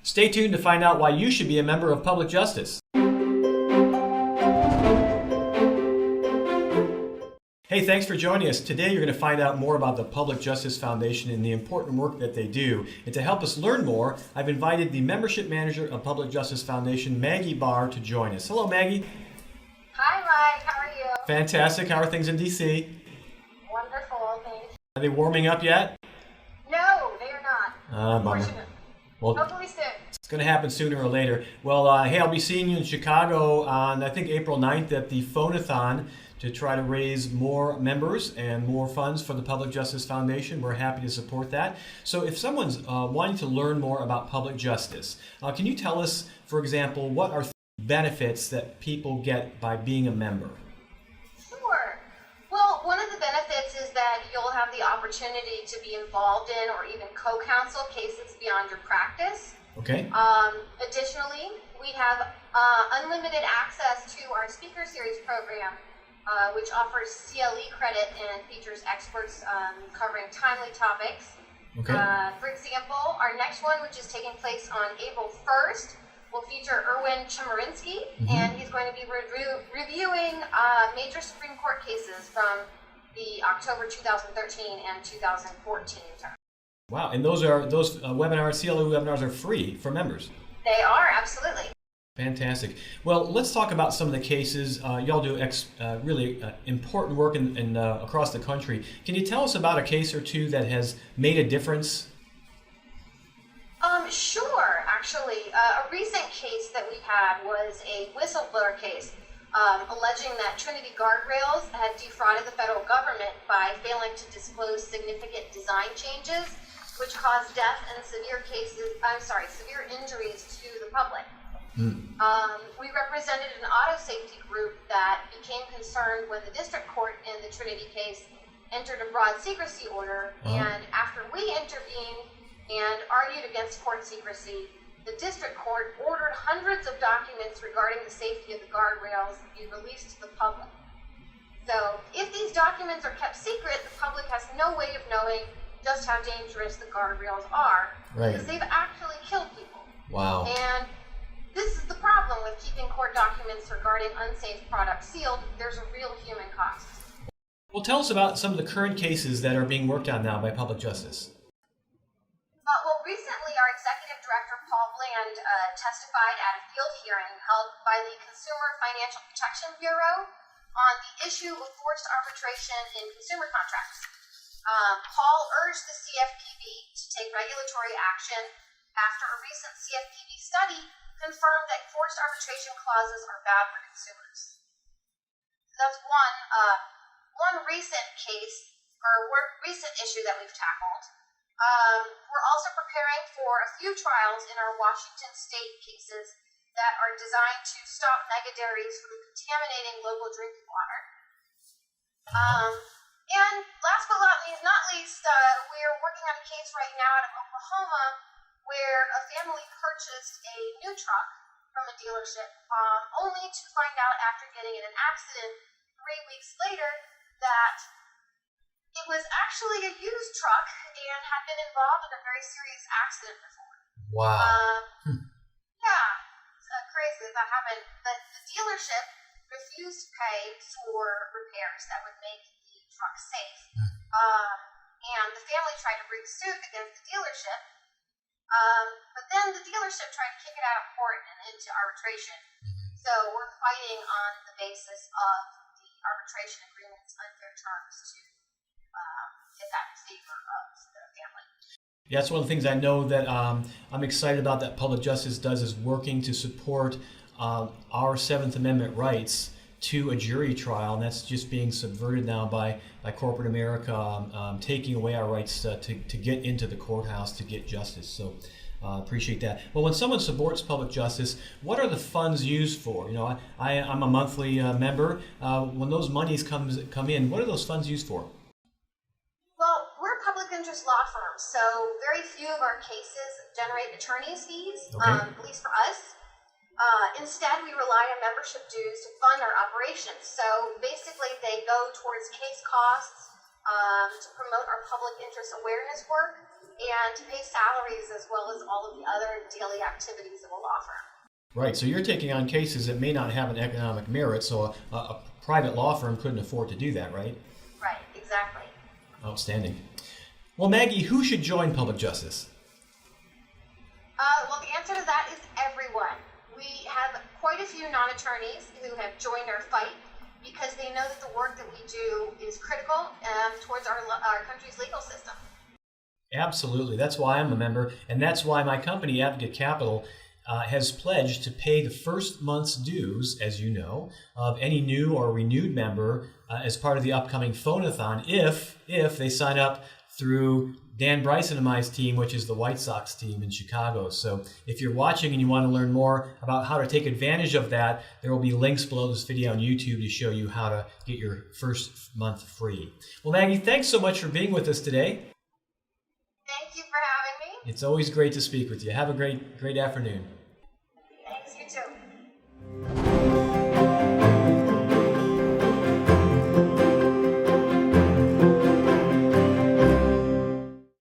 Stay tuned to find out why you should be a member of Public Justice. Hey, thanks for joining us. Today you're going to find out more about the Public Justice Foundation and the important work that they do. And to help us learn more, I've invited the Membership Manager of Public Justice Foundation, Maggie Barr, to join us. Hello, Maggie. Hi, Mike. How are you? Fantastic. How are things in D.C.? Wonderful, thanks. Are they warming up yet? No, they are not. Bummer. Unfortunately. Well, Hopefully soon. it's going to happen sooner or later. Well, hey, I'll be seeing you in Chicago on, I think, April 9th at the Phone-a-thon to try to raise more members and more funds for the Public Justice Foundation. We're happy to support that. So if someone's wanting to learn more about public justice, can you tell us, for example, what are benefits that people get by being a member? Sure. Well, one of the benefits is that you'll have the opportunity to be involved in or even co-counsel cases beyond your practice. Okay. Additionally, we have unlimited access to our Speaker Series program, which offers CLE credit and features experts covering timely topics. Okay. For example, our next one, which is taking place on April 1st, will feature Erwin Chemerinsky, and he's going to be reviewing major Supreme Court cases from the October 2013 and 2014 term. Wow, and those webinars, CLE webinars, are free for members. They are, absolutely. Fantastic. Well, let's talk about some of the cases. Y'all do really important work across the country. Can you tell us about a case or two that has made a difference? Sure. Actually, a recent case that we had was a whistleblower case alleging that Trinity Guardrails had defrauded the federal government by failing to disclose significant design changes, which caused death and severe injuries to the public. We represented an auto safety group that became concerned when the district court in the Trinity case entered a broad secrecy order, and after we intervened and argued against court secrecy, the district court ordered hundreds of documents regarding the safety of the guardrails be released to the public. So if these documents are kept secret, the public has no way of knowing just how dangerous the guardrails are, because they've actually killed people. Wow. And this is the problem with keeping court documents regarding unsafe products sealed. There's a real human cost. Well, tell us about some of the current cases that are being worked on now by Public Justice. Well, recently our Executive Director, Paul Bland, testified at a field hearing held by the Consumer Financial Protection Bureau on the issue of forced arbitration in consumer contracts. Paul urged the CFPB to take regulatory action after a recent CFPB study confirmed that forced arbitration clauses are bad for consumers. That's one recent case or recent issue that we've tackled. We're also preparing for a few trials in our Washington state cases that are designed to stop mega dairies from contaminating local drinking water. And last but not least, we're working on a case right now out of Oklahoma where a family purchased a new truck from a dealership, only to find out after getting in an accident 3 weeks later that it was actually a used truck and had been involved in a very serious accident before. Wow. Yeah, it's crazy that happened. But the dealership refused to pay for repairs that would make the truck safe. And the family tried to bring suit against the dealership. But then the dealership tried to kick it out of court and into arbitration. So we're fighting on the basis of the arbitration agreement's unfair terms to get that in favor of the family. Yeah, that's one of the things I know that I'm excited about that Public Justice does is working to support our Seventh Amendment rights to a jury trial, and that's just being subverted now by corporate America, taking away our rights to get into the courthouse to get justice. So appreciate that. Well, when someone supports public justice, what are the funds used for? You know, I'm a monthly member. When those monies come in, what are those funds used for? Well, we're a public interest law firm, so very few of our cases generate attorney's fees, at least for us. Instead, we rely on membership dues to fund our operations. So basically, they go towards case costs, to promote our public interest awareness work, and to pay salaries as well as all of the other daily activities of a law firm. Right, so you're taking on cases that may not have an economic merit, so a private law firm couldn't afford to do that, right? Right, exactly. Outstanding. Well, Maggie, who should join public justice? Well, the answer to that is everyone. We have quite a few non-attorneys who have joined our fight because they know that the work that we do is critical towards our country's legal system. Absolutely. That's why I'm a member, and that's why my company, Advocate Capital, has pledged to pay the first month's dues, as you know, of any new or renewed member as part of the upcoming phone-a-thon if they sign up through Dan Bryson and my team, which is the White Sox team in Chicago. So if you're watching and you want to learn more about how to take advantage of that, there will be links below this video on YouTube to show you how to get your first month free. Well, Maggie, thanks so much for being with us today. Thank you for having me. It's always great to speak with you. Have a great afternoon. Thanks, you too.